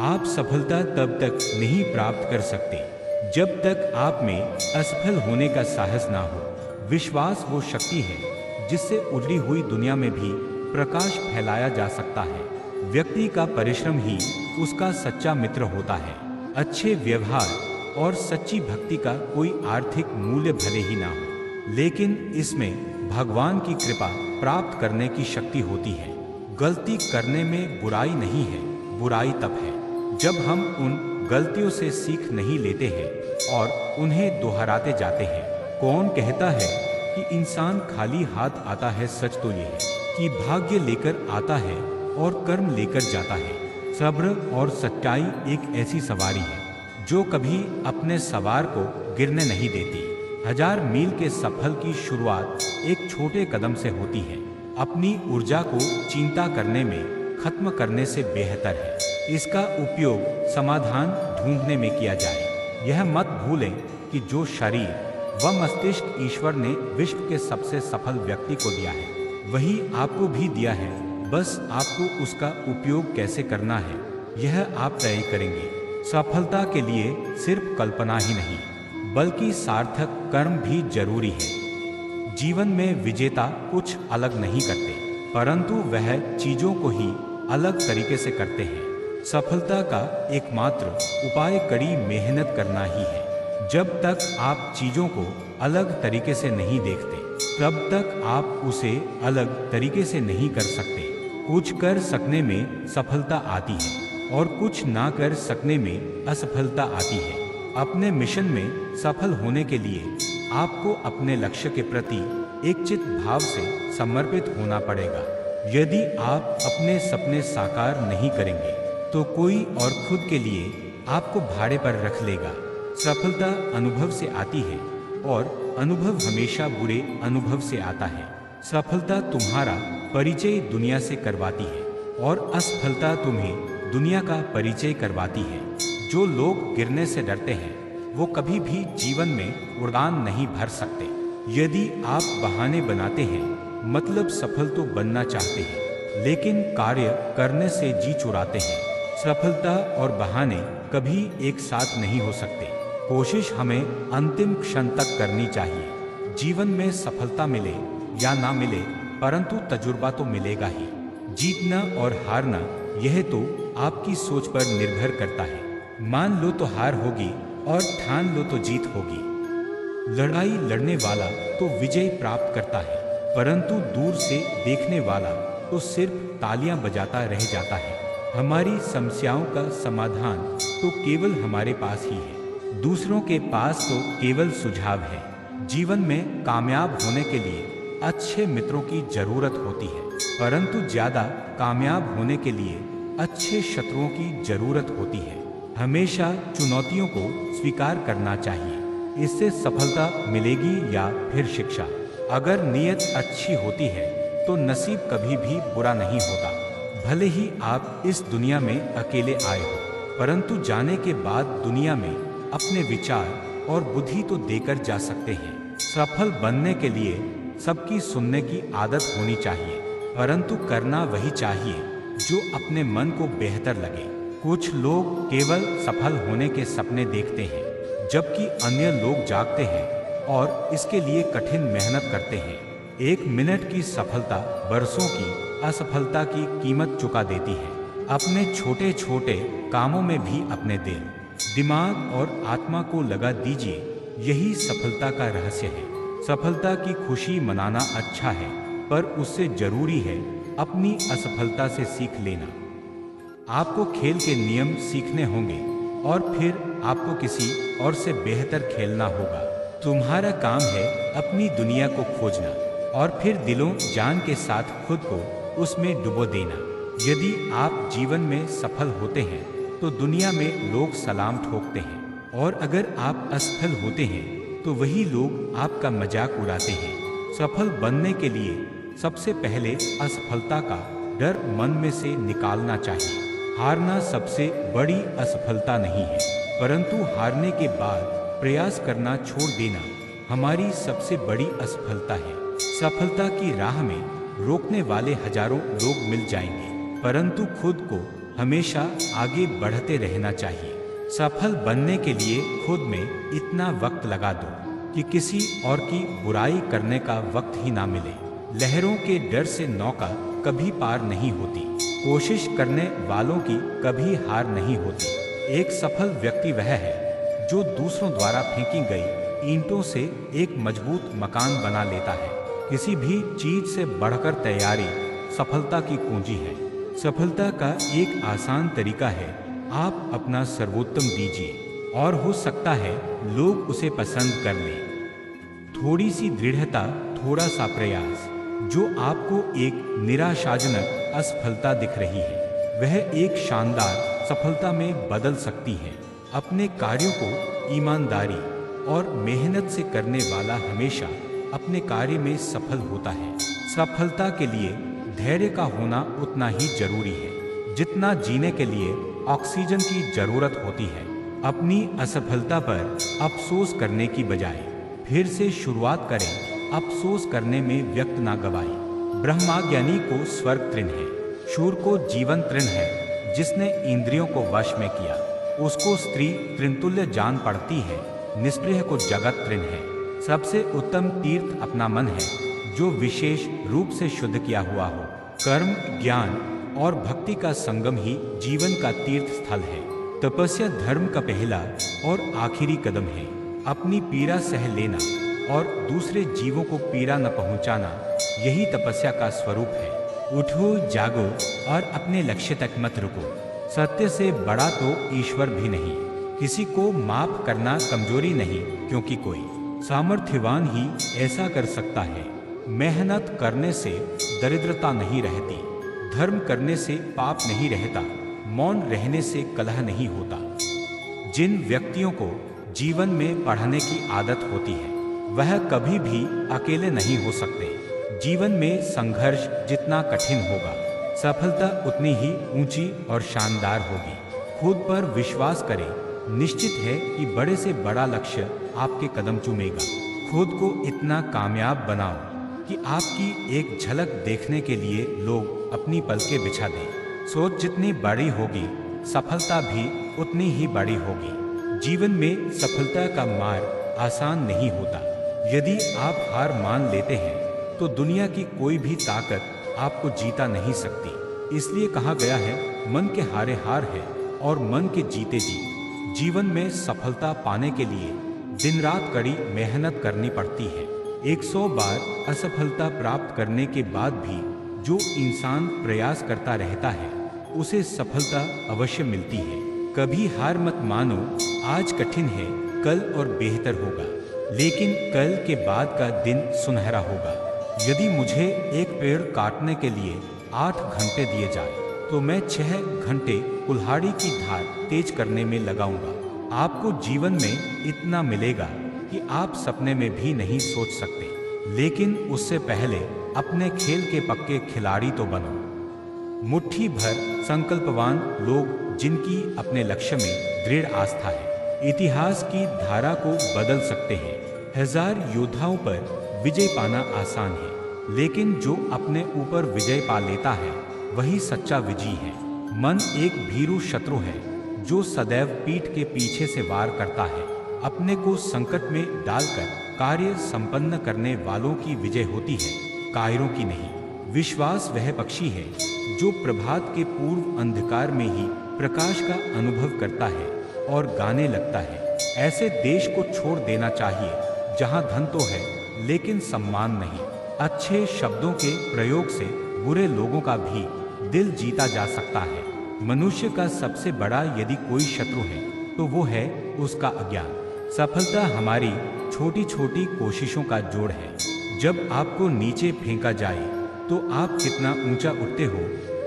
आप सफलता तब तक नहीं प्राप्त कर सकते जब तक आप में असफल होने का साहस ना हो। विश्वास वो शक्ति है जिससे उजड़ी हुई दुनिया में भी प्रकाश फैलाया जा सकता है। व्यक्ति का परिश्रम ही उसका सच्चा मित्र होता है। अच्छे व्यवहार और सच्ची भक्ति का कोई आर्थिक मूल्य भले ही ना हो, लेकिन इसमें भगवान की कृपा प्राप्त करने की शक्ति होती है। गलती करने में बुराई नहीं है, बुराई तब है जब हम उन गलतियों से सीख नहीं लेते हैं और उन्हें दोहराते जाते हैं। कौन कहता है कि इंसान खाली हाथ आता है? सच तो ये है कि भाग्य लेकर आता है और कर्म लेकर जाता है। सब्र और सच्चाई एक ऐसी सवारी है जो कभी अपने सवार को गिरने नहीं देती। 1000 मील के सफर की शुरुआत एक छोटे कदम से होती है। अपनी ऊर्जा को चिंता करने में खत्म करने से बेहतर है इसका उपयोग समाधान ढूंढने में किया जाए। यह मत भूलें कि जो शरीर व मस्तिष्क ईश्वर ने विश्व के सबसे सफल व्यक्ति को दिया है वही आपको भी दिया है। बस आपको उसका उपयोग कैसे करना है यह आप तय करेंगे। सफलता के लिए सिर्फ कल्पना ही नहीं बल्कि सार्थक कर्म भी जरूरी है। जीवन में विजेता कुछ अलग नहीं करते परंतु वह चीजों को ही अलग तरीके से करते हैं। सफलता का एकमात्र उपाय कड़ी मेहनत करना ही है। जब तक आप चीजों को अलग तरीके से नहीं देखते तब तक आप उसे अलग तरीके से नहीं कर सकते। कुछ कर सकने में सफलता आती है और कुछ ना कर सकने में असफलता आती है। अपने मिशन में सफल होने के लिए आपको अपने लक्ष्य के प्रति एक चित भाव से समर्पित होना पड़ेगा। यदि आप अपने सपने साकार नहीं करेंगे तो कोई और खुद के लिए आपको भाड़े पर रख लेगा। सफलता अनुभव से आती है और अनुभव हमेशा बुरे अनुभव से आता है। सफलता तुम्हारा परिचय दुनिया से करवाती है और असफलता तुम्हें दुनिया का परिचय करवाती है। जो लोग गिरने से डरते हैं वो कभी भी जीवन में उड़ान नहीं भर सकते। यदि आप बहाने बनाते हैं मतलब सफल तो बनना चाहते हैं लेकिन कार्य करने से जी चुराते हैं। सफलता और बहाने कभी एक साथ नहीं हो सकते। कोशिश हमें अंतिम क्षण तक करनी चाहिए। जीवन में सफलता मिले या ना मिले परंतु तजुर्बा तो मिलेगा ही। जीतना और हारना यह तो आपकी सोच पर निर्भर करता है। मान लो तो हार होगी और ठान लो तो जीत होगी। लड़ाई लड़ने वाला तो विजय प्राप्त करता है परंतु दूर से देखने वाला तो सिर्फ तालियां बजाता रह जाता है। हमारी समस्याओं का समाधान तो केवल हमारे पास ही है, दूसरों के पास तो केवल सुझाव है। जीवन में कामयाब होने के लिए अच्छे मित्रों की जरूरत होती है परंतु ज्यादा कामयाब होने के लिए अच्छे शत्रुओं की जरूरत होती है। हमेशा चुनौतियों को स्वीकार करना चाहिए, इससे सफलता मिलेगी या फिर शिक्षा। अगर नीयत अच्छी होती है तो नसीब कभी भी बुरा नहीं होता। भले ही आप इस दुनिया में अकेले आए हो परंतु जाने के बाद दुनिया में अपने विचार और बुद्धि तो देकर जा सकते हैं। सफल बनने के लिए सबकी सुनने की आदत होनी चाहिए परंतु करना वही चाहिए जो अपने मन को बेहतर लगे। कुछ लोग केवल सफल होने के सपने देखते हैं जबकि अन्य लोग जागते हैं और इसके लिए कठिन मेहनत करते हैं। 1 मिनट की सफलता बरसों की असफलता की कीमत चुका देती है। अपने छोटे छोटे कामों में भी अपने दिल, दिमाग और आत्मा को लगा दीजिए, यही सफलता का रहस्य है। सफलता की खुशी मनाना अच्छा है पर उससे जरूरी है अपनी असफलता से सीख लेना। आपको खेल के नियम सीखने होंगे और फिर आपको किसी और से बेहतर खेलना होगा। तुम्हारा काम है अपनी दुनिया को खोजना और फिर दिलों जान के साथ खुद को उसमें डुबो देना। यदि आप जीवन में सफल होते हैं तो दुनिया में लोग सलाम ठोकते हैं और अगर आप असफल होते हैं तो वही लोग आपका मजाक उड़ाते हैं। सफल बनने के लिए सबसे पहले असफलता का डर मन में से निकालना चाहिए। हारना सबसे बड़ी असफलता नहीं है परंतु हारने के बाद प्रयास करना छोड़ देना हमारी सबसे बड़ी असफलता है। सफलता की राह में रोकने वाले हजारों लोग मिल जाएंगे, परंतु खुद को हमेशा आगे बढ़ते रहना चाहिए। सफल बनने के लिए खुद में इतना वक्त लगा दो कि किसी और की बुराई करने का वक्त ही ना मिले। लहरों के डर से नौका कभी पार नहीं होती, कोशिश करने वालों की कभी हार नहीं होती। एक सफल व्यक्ति वह है जो दूसरों द्वारा फेंकी गई ईंटों से एक मजबूत मकान बना लेता है। किसी भी चीज से बढ़कर तैयारी सफलता की कुंजी है। सफलता का एक आसान तरीका है, आप अपना सर्वोत्तम दीजिए और हो सकता है लोग उसे पसंद कर लें। थोड़ी सी दृढ़ता, थोड़ा सा प्रयास, जो आपको एक निराशाजनक असफलता दिख रही है, वह एक शानदार सफलता में बदल सकती है। अपने कार्यों को ईमानदारी और मेहनत से करने वाला हमेशा अपने कार्य में सफल होता है। सफलता के लिए धैर्य का होना उतना ही जरूरी है जितना जीने के लिए ऑक्सीजन की जरूरत होती है। अपनी असफलता पर अफसोस करने की बजाय फिर से शुरुआत करें। अफसोस करने में व्यक्त ना गवाएं। ब्रह्मज्ञानी को स्वर्ग तृण है, शूर को जीवन तृण है। जिसने इंद्रियों को वश में किया उसको स्त्री तृणतुल्य जान पड़ती है। निष्प्रिय को जगत तृण है। सबसे उत्तम तीर्थ अपना मन है जो विशेष रूप से शुद्ध किया हुआ हो। कर्म, ज्ञान और भक्ति का संगम ही जीवन का तीर्थ स्थल है। तपस्या धर्म का पहला और आखिरी कदम है। अपनी पीड़ा सह लेना और दूसरे जीवों को पीड़ा न पहुंचाना, यही तपस्या का स्वरूप है। उठो, जागो और अपने लक्ष्य तक मत रुको। सत्य से बड़ा तो ईश्वर भी नहीं। किसी को माफ करना कमजोरी नहीं, क्योंकि कोई सामर्थ्यवान ही ऐसा कर सकता है। मेहनत करने से दरिद्रता नहीं रहती, धर्म करने से पाप नहीं रहता, मौन रहने से कलह नहीं होता। जिन व्यक्तियों को जीवन में पढ़ने की आदत होती है वह कभी भी अकेले नहीं हो सकते। जीवन में संघर्ष जितना कठिन होगा, सफलता उतनी ही ऊंची और शानदार होगी। खुद पर विश्वास करें, निश्चित है कि बड़े से बड़ा लक्ष्य आपके कदम चूमेगा। खुद को इतना कामयाब बनाओ कि आपकी एक झलक देखने के लिए लोग अपनी पलकें बिछा दें। सोच जितनी बड़ी होगी, सफलता भी उतनी ही बड़ी होगी। जीवन में सफलता का मार्ग आसान नहीं होता। यदि आप हार मान लेते हैं तो दुनिया की कोई भी ताकत आपको जीता नहीं सकती। इसलिए कहा गया है, मन के हारे हार है और मन के जीते जीत। जीवन में सफलता पाने के लिए दिन रात कड़ी मेहनत करनी पड़ती है। 100 बार असफलता प्राप्त करने के बाद भी जो इंसान प्रयास करता रहता है उसे सफलता अवश्य मिलती है। कभी हार मत मानो। आज कठिन है, कल और बेहतर होगा, लेकिन कल के बाद का दिन सुनहरा होगा। यदि मुझे एक पेड़ काटने के लिए 8 घंटे दिए जाए तो मैं 6 घंटे कुल्हाड़ी की धार तेज करने में लगाऊंगा। आपको जीवन में इतना मिलेगा कि आप सपने में भी नहीं सोच सकते, लेकिन उससे पहले अपने खेल के पक्के खिलाड़ी तो बनो। मुट्ठी भर संकल्पवान लोग जिनकी अपने लक्ष्य में दृढ़ आस्था है, इतिहास की धारा को बदल सकते हैं। 1000 योद्धाओं पर विजय पाना आसान है, लेकिन जो अपने ऊपर विजय पा लेता है वही सच्चा विजयी है। मन एक भीरू शत्रु है जो सदैव पीठ के पीछे से वार करता है। अपने को संकट में डालकर कार्य संपन्न करने वालों की विजय होती है, कायरों की नहीं। विश्वास वह पक्षी है जो प्रभात के पूर्व अंधकार में ही प्रकाश का अनुभव करता है और गाने लगता है। ऐसे देश को छोड़ देना चाहिए जहां धन तो है लेकिन सम्मान नहीं। अच्छे शब्दों के प्रयोग से बुरे लोगों का भी दिल जीता जा सकता है। मनुष्य का सबसे बड़ा यदि कोई शत्रु है तो वो है उसका अज्ञान। सफलता हमारी छोटी छोटी कोशिशों का जोड़ है। जब आपको नीचे फेंका जाए तो आप कितना ऊंचा उठते हो,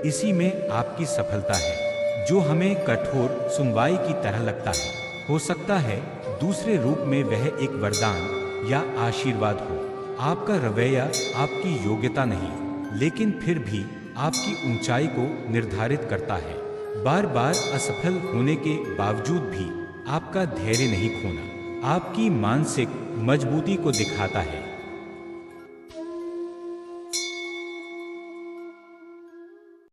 इसी में आपकी सफलता है। जो हमें कठोर सुनवाई की तरह लगता है, हो सकता है दूसरे रूप में वह एक वरदान या आशीर्वाद हो। आपका रवैया आपकी योग्यता नहीं, लेकिन फिर भी आपकी ऊंचाई को निर्धारित करता है। बार बार असफल होने के बावजूद भी आपका धैर्य नहीं खोना आपकी मानसिक मजबूती को दिखाता है।